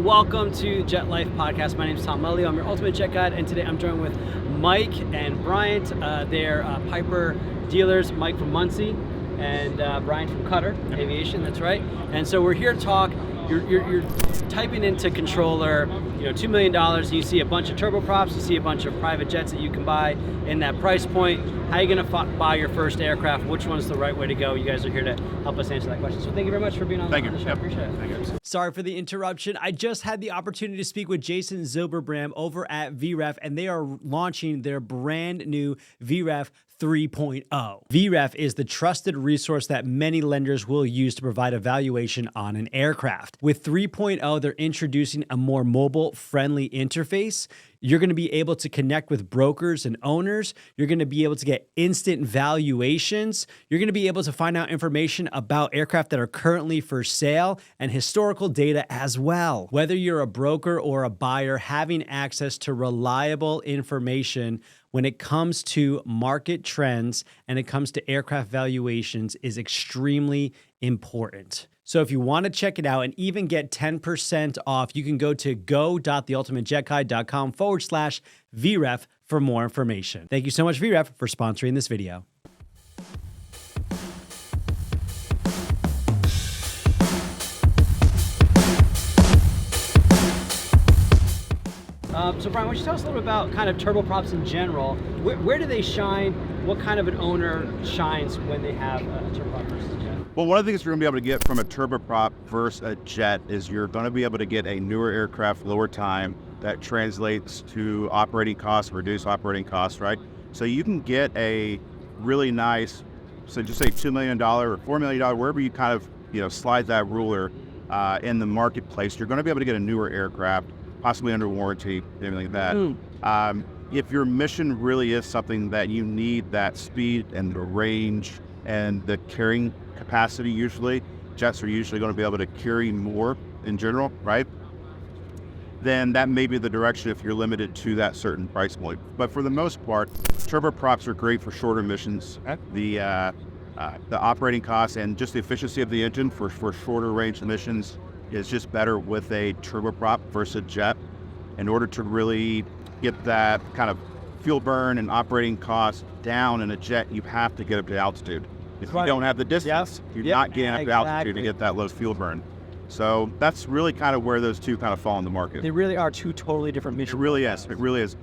welcome to Jet Life Podcast. My name is Tom Lelio. I'm your ultimate jet guide, and today I'm joined with Mike and Bryant. They're Piper dealers, Mike from Muncie and Bryant from Cutter Aviation, that's right. And so we're here to talk. You're typing into controller, $2 million, and you see a bunch of turboprops, you see a bunch of private jets that you can buy in that price point. How are you gonna buy your first aircraft? Which one's the right way to go? You guys are here to help us answer that question. So thank you very much for being on the show. Appreciate it. Thank you. Sorry for the interruption. I just had the opportunity to speak with Jason Zilberbrand over at VREF, and they are launching their brand new VREF 3.0. VREF is the trusted resource that many lenders will use to provide a valuation on an aircraft. With 3.0, they're introducing a more mobile-friendly interface. You're going to be able to connect with brokers and owners. You're going to be able to get instant valuations. You're going to be able to find out information about aircraft that are currently for sale and historical data as well. Whether you're a broker or a buyer, having access to reliable information when it comes to market trends and it comes to aircraft valuations is extremely important. So if you want to check it out and even get 10% off, you can go to go.theultimatejetguide.com/VREF for more information. Thank you so much, VREF, for sponsoring this video. So Brian, why don't you tell us a little bit about kind of turboprops in general? Where do they shine? What kind of an owner shines when they have a turboprop versus a jet? Well, one of the things you're going to be able to get from a turboprop versus a jet is you're going to be able to get a newer aircraft, lower time, that translates to operating costs, reduce operating costs, right? So you can get a really nice, so just say $2 million or $4 million, wherever you kind of slide that ruler in the marketplace, you're going to be able to get a newer aircraft, possibly under warranty, anything like that. If your mission really is something that you need that speed and the range and the carrying capacity, usually jets are usually going to be able to carry more in general, right? Then that may be the direction if you're limited to that certain price point. But for the most part, turboprops are great for shorter missions. The operating costs and just the efficiency of the engine for shorter range missions is just better with a turboprop versus a jet. In order to really get that kind of fuel burn and operating costs down in a jet, you have to get up to altitude. If you don't have the distance, you're not getting up to altitude to get that low fuel burn. So that's really kind of where those two kind of fall in the market. They really are two totally different missions. It really is. It really is.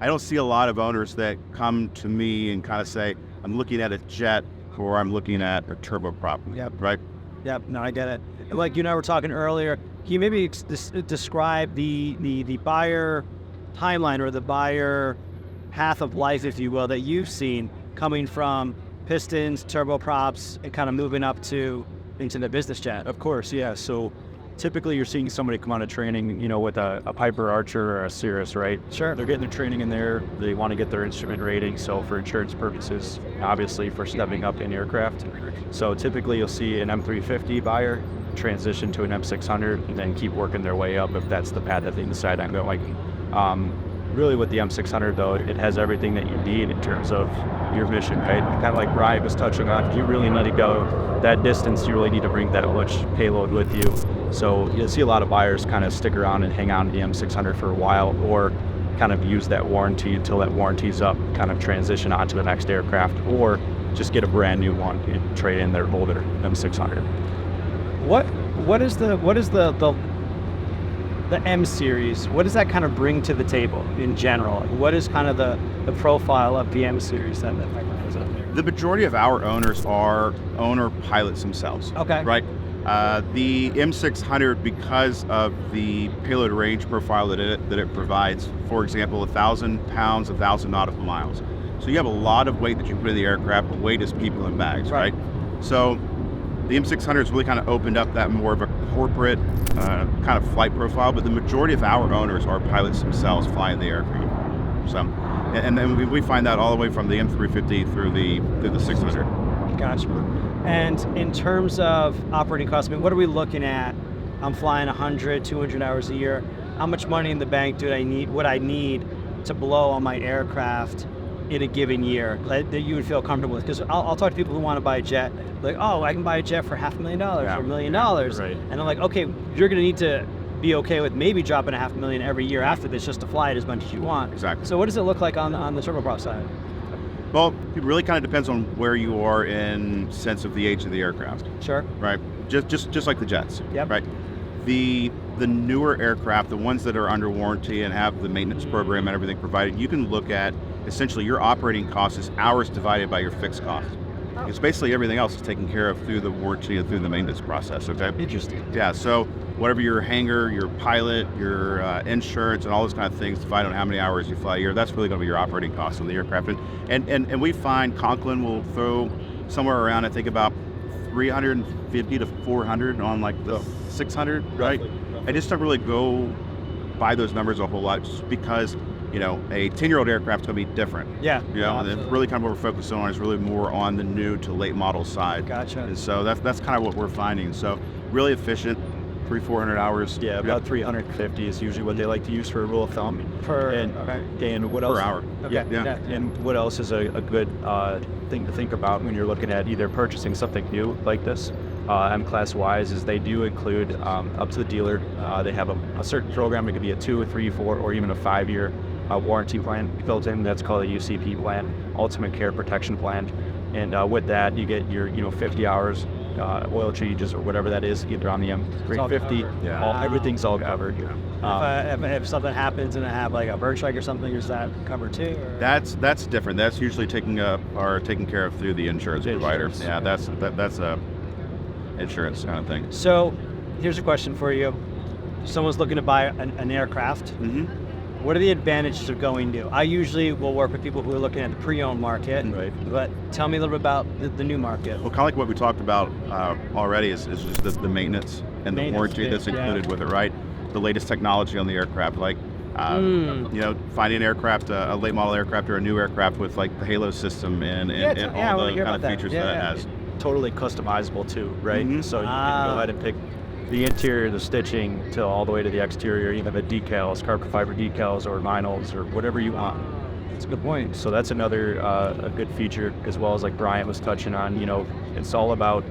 I don't see a lot of owners that come to me and kind of say, I'm looking at a jet or I'm looking at a turboprop. Yep. Right? Yep. No, I get it. Like you and I were talking earlier, can you maybe describe the buyer timeline or the buyer path of life, if you will, that you've seen coming from pistons, turboprops, and kind of moving up into the business jet? Of course, yeah. So typically you're seeing somebody come out of training, with a Piper Archer or a Cirrus, right? Sure. They're getting their training in there. They want to get their instrument rating. So for insurance purposes, obviously for stepping up in aircraft. So typically you'll see an M350 buyer transition to an M600 and then keep working their way up if that's the path that they decide on going. Really with the M600 though, it has everything that you need in terms of your mission, right? Kind of like Brian was touching on, if you really need to go that distance, you really need to bring that much payload with you. So you'll see a lot of buyers kind of stick around and hang on to the M600 for a while, or kind of use that warranty until that warranty's up, kind of transition onto the next aircraft, or just get a brand new one and trade in their older M600. What is the M series? What does that kind of bring to the table in general? What is kind of the profile of the M series that Piper has up there? The majority of our owners are owner pilots themselves. Okay. Right? The M600, because of the payload range profile that it provides, for example, 1,000 pounds, 1,000 nautical miles. So you have a lot of weight that you put in the aircraft. The weight is people in bags, right? So the M600 has really kind of opened up that more of a corporate kind of flight profile, but the majority of our owners are pilots themselves flying the aircraft. So, and then we find that all the way from the M350 through the 600. Gotcha. And in terms of operating costs, what are we looking at? I'm flying 100, 200 hours a year. How much money in the bank would I need to blow on my aircraft in a given year that you would feel comfortable with? Because I'll talk to people who want to buy a jet, like, oh, I can buy a jet for $500,000 or $1 million. Right. And I'm like, okay, you're going to need to be okay with maybe dropping $500,000 every year after this just to fly it as much as you want. Exactly. So what does it look like on the turboprop side? Well, it really kind of depends on where you are in sense of the age of the aircraft. Sure. Right. Just like the jets. Yep. Right. The newer aircraft, the ones that are under warranty and have the maintenance program and everything provided, you can look at essentially your operating cost is hours divided by your fixed cost. It's basically everything else is taken care of through the warranty and through the maintenance process, okay? Interesting. Yeah, so whatever your hangar, your pilot, your insurance, and all those kind of things, divided on how many hours you fly a year, that's really going to be your operating cost on the aircraft. And we find Conklin will throw somewhere around, I think, about 350 to 400 on like the 600, right? I just don't really go by those numbers a whole lot just because, you know, a 10-year-old aircraft's going to be different. Yeah. You know, and really kind of what we're focused on is really more on the new to late model side. Gotcha. And so that's kind of what we're finding. So really efficient, 300-400 hours. Yeah, about 350 is usually what they like to use for a rule of thumb. And what else? Per hour. Okay. Yeah. And what else is a good thing to think about when you're looking at either purchasing something new like this, M-Class wise, is they do include up to the dealer. They have a certain program. It could be a 2, 3, 4, or even a 5-year warranty plan built in. That's called a UCP plan, Ultimate Care Protection Plan. And with that, you get your 50 hours oil changes or whatever that is, either on the M350. Yeah. Everything's all covered. If something happens and I have like a bird strike or something, is that covered too? Or? That's different. That's usually taken care of through the insurance provider. Yeah, that's a insurance kind of thing. So here's a question for you. Someone's looking to buy an aircraft. Mm-hmm. What are the advantages of going new? I usually will work with people who are looking at the pre-owned market, Right. But tell me a little bit about the new market. Well, kind of like what we talked about already is just the maintenance and the warranty that's included with it, right? The latest technology on the aircraft, like you know, finding an aircraft, a late model aircraft or a new aircraft with like the Halo system and all the kind of features that it has. Totally customizable too, right? Mm-hmm. So you can go ahead and pick the interior, the stitching, to all the way to the exterior, even the decals, carbon fiber decals or vinyls or whatever you want. That's a good point. So that's another a good feature, as well as like Brian was touching on. You know, it's all about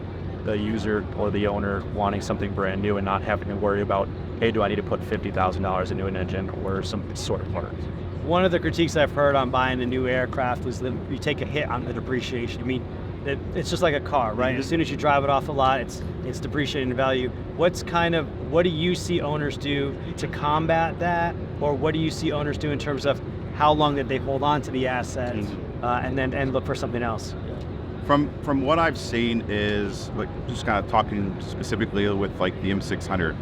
the user or the owner wanting something brand new and not having to worry about, hey, do I need to put $50,000 into an engine or some sort of part. One of the critiques I've heard on buying a new aircraft was that you take a hit on the depreciation. I mean, it's just like a car, right? Mm-hmm. As soon as you drive it off the lot, it's depreciating in value. What do you see owners do to combat that, or what do you see owners do in terms of how long that they hold on to the asset and look for something else? From what I've seen is, like, just kind of talking specifically with like the M600,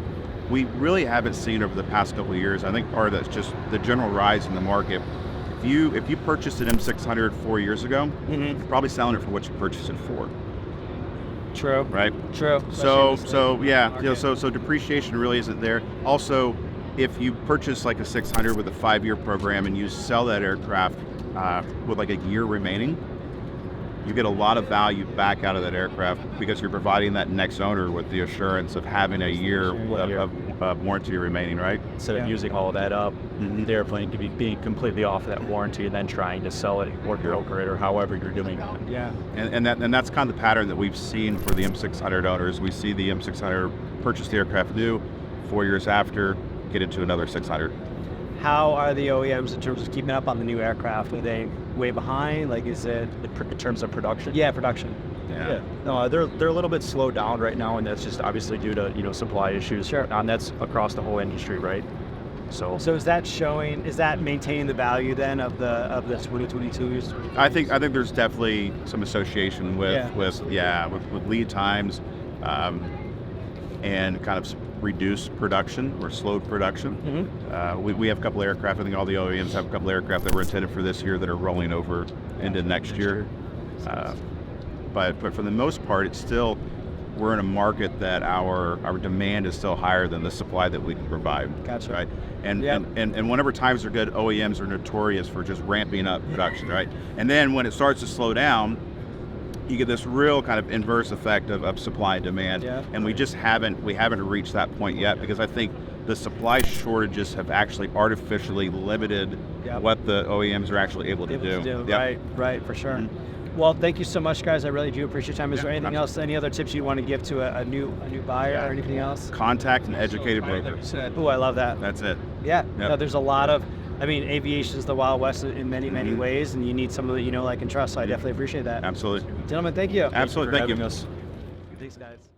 we really haven't seen over the past couple of years. I think part of that's just the general rise in the market. If you purchased an M600 4 years ago, you're probably selling it for what you purchased it for. True. Right. True. So yeah, you know, so depreciation really isn't there. Also, if you purchase like a 600 with a 5-year program and you sell that aircraft with like a year remaining, you get a lot of value back out of that aircraft because you're providing that next owner with the assurance of having a year of warranty remaining, right? Instead of using all of that up, the airplane could be being completely off of that warranty and then trying to sell it or broker it or however you're doing it. Yeah. And that's kind of the pattern that we've seen for the M600 owners. We see the M600 purchase the aircraft new, 4 years after, get into another 600. How are the OEMs in terms of keeping up on the new aircraft? Are they way behind? Like, is it In terms of production? Yeah, production. Yeah. No, they're a little bit slowed down right now, and that's just obviously due to supply issues. Sure. And that's across the whole industry, right? So is that maintaining the value then of the 2022s? I think there's definitely some association with lead times and kind of reduced production or slowed production. We have a couple of aircraft. I think all the OEMs have a couple of aircraft that were intended for this year that are rolling over into next year. But for the most part, it's still, we're in a market that our demand is still higher than the supply that we can provide. Gotcha. Right? And whenever times are good, OEMs are notorious for just ramping up production, right? And then when it starts to slow down, you get this real kind of inverse effect of supply and demand. And we haven't reached that point yet, because I think the supply shortages have actually artificially limited what the OEMs are actually able to do. Right, for sure. Well, thank you so much, guys. I really do appreciate your time. Is there anything else, any other tips you want to give to a new buyer or anything else? Contact an educated broker. Oh, I love that. That's it. Yeah. Yep. No, there's a lot of, aviation is the Wild West in many, many ways, and you need someone that you know, like, and trust. So I definitely appreciate that. Absolutely. Gentlemen, thank you. Absolutely. Thank you. Us. Thanks, guys.